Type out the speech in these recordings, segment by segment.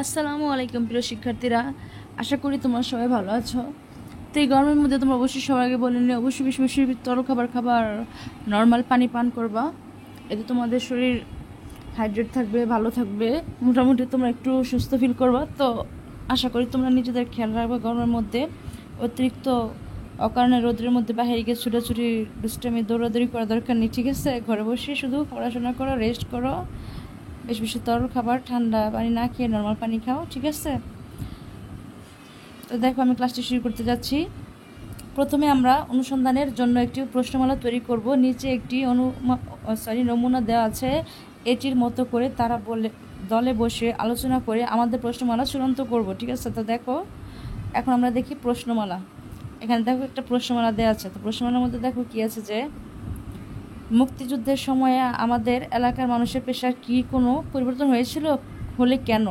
আসসালামু আলাইকুম প্রিয় শিক্ষার্থীরা, আশা করি তোমরা সবাই ভালো আছো। তো এই গরমের মধ্যে তোমরা অবশ্যই সবার আগে বলে নিলে অবশ্যই বেশি বেশি তরল খাবার নর্মাল পানি পান করবা। এতে তোমাদের শরীর হাইড্রেট থাকবে, ভালো থাকবে, মোটামুটি তোমরা একটু সুস্থ ফিল করবা। তো আশা করি তোমরা নিজেদের খেয়াল রাখবে। গরমের মধ্যে অতিরিক্ত অকারণে রোদের মধ্যে বাইরে গিয়ে ছুটাছুটি দুষ্টামি দৌড়াদৌড়ি করা দরকার নেই, ঠিক আছে? ঘরে বসে শুধু পড়াশোনা করো, রেস্ট করো, বেশি বেশি তরল খাবার, ঠান্ডা পানি না খেয়ে নর্মাল পানি খাও, ঠিক আছে? তো দেখো, আমি ক্লাসটি শুরু করতে যাচ্ছি। প্রথমে আমরা অনুসন্ধানের জন্য একটি প্রশ্নমালা তৈরি করব। নিচে একটি নমুনা দেওয়া আছে। এটির মতো করে তারা দলে বসে আলোচনা করে আমাদের প্রশ্নমালা চূড়ান্ত করব, ঠিক আছে? তো দেখো, এখন আমরা দেখি প্রশ্নমালা। এখানে দেখো একটা প্রশ্নমালা দেওয়া আছে। তো প্রশ্নমালার মধ্যে দেখো কি আছে, যে মুক্তিযুদ্ধের সময়ে আমাদের এলাকার মানুষের পেশার কি কোনো পরিবর্তন হয়েছিল? হলে কেন?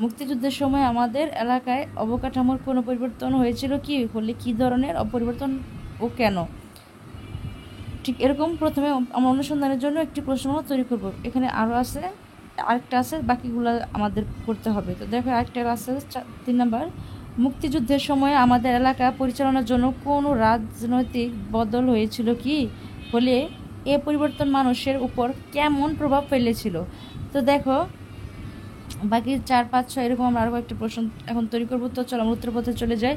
মুক্তিযুদ্ধের সময় আমাদের এলাকায় অবকাঠামোর কোনো পরিবর্তন হয়েছিল কি? হলে কী ধরনের পরিবর্তন ও কেন? ঠিক এরকম প্রথমে আমরা অনুসন্ধানের জন্য একটি প্রশ্নমালা তৈরি করব। এখানে আরেকটা আছে, বাকিগুলো আমাদের করতে হবে। তো দেখো, আরেকটা আছে 3 নাম্বার। মুক্তিযুদ্ধের সময় আমাদের এলাকা পরিচালনার জন্য কোনো রাজনৈতিক বদল হয়েছিল কি? হলে এ পরিবর্তন মানুষের উপর কেমন প্রভাব ফেলেছিল? তো দেখো, বাকি 4, 5, 6 এরকম আমরা আরও একটা প্রশ্ন এখন তৈরি করবো। তো চলো আমরা উত্তরপত্রে চলে যাই।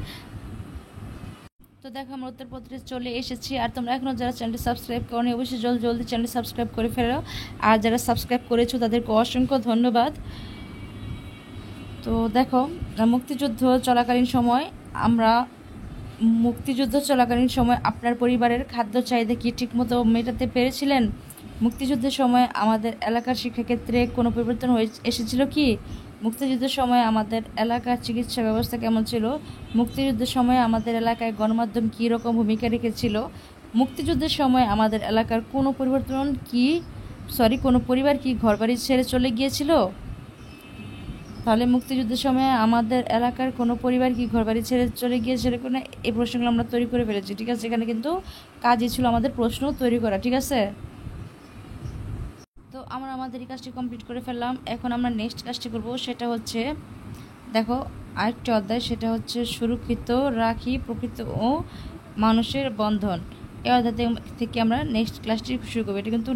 তো দেখো, আমরা উত্তরপত্রে চলে এসেছি। আর তোমরা এখনও যারা চ্যানেলটি সাবস্ক্রাইব করোনি অবশ্যই জলদি চ্যানেলটি সাবস্ক্রাইব করে ফেলো। আর যারা সাবস্ক্রাইব করেছো তাদেরকে অসংখ্য ধন্যবাদ। তো দেখো, মুক্তিযুদ্ধ চলাকালীন সময় আপনার পরিবারের খাদ্য চাহিদা কি ঠিকমতো মেটাতে পেরেছিলেন? মুক্তিযুদ্ধের সময় আমাদের এলাকার শিক্ষাক্ষেত্রে কোনো পরিবর্তন এসেছিল কি? মুক্তিযুদ্ধের সময় আমাদের এলাকার চিকিৎসা ব্যবস্থা কেমন ছিল? মুক্তিযুদ্ধের সময় আমাদের এলাকায় গণমাধ্যম কী রকম ভূমিকা রেখেছিল? মুক্তিযুদ্ধের সময় আমাদের এলাকার কোনো পরিবার কি ঘরবাড়ি ছেড়ে চলে গিয়েছিল? তাহলে মুক্তিযুদ্ধের সময় আমাদের এলাকার কোনো পরিবার কি ঘরবাড়ি ছেড়ে চলে গিয়েছিল কিনা, এই প্রশ্নগুলো আমরা তৈরি করে ফেলেছি, ঠিক আছে? এখানে কিন্তু কাজই ছিল আমাদের প্রশ্ন তৈরি করা, ঠিক আছে? তো আমরা আমাদের এই কাজটি কমপ্লিট করে ফেললাম। এখন আমরা নেক্সট কাজটি করব, সেটা হচ্ছে দেখো আরেকটি অধ্যায়, সেটা হচ্ছে সুরক্ষিত রাখি প্রকৃতি ও মানুষের বন্ধন। এই অধ্যায় থেকে আমরা নেক্সট ক্লাসটি শুরু করবো। এটা কিন্তু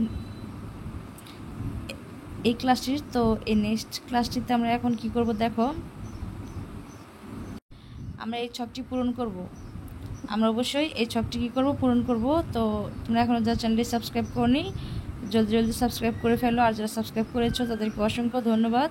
এই ক্লাসটির, তো এই নেক্সট ক্লাসটিতে আমরা এখন কি করব, দেখো আমরা এই ছকটি পূরণ করব। আমরা অবশ্যই এই ছকটি কী করবো, পূরণ করব। তো তোমরা এখনও যারা চ্যানেলটি সাবস্ক্রাইব করনি জলদি সাবস্ক্রাইব করে ফেলো। আর যারা সাবস্ক্রাইব করেছো তাদেরকে অসংখ্য ধন্যবাদ।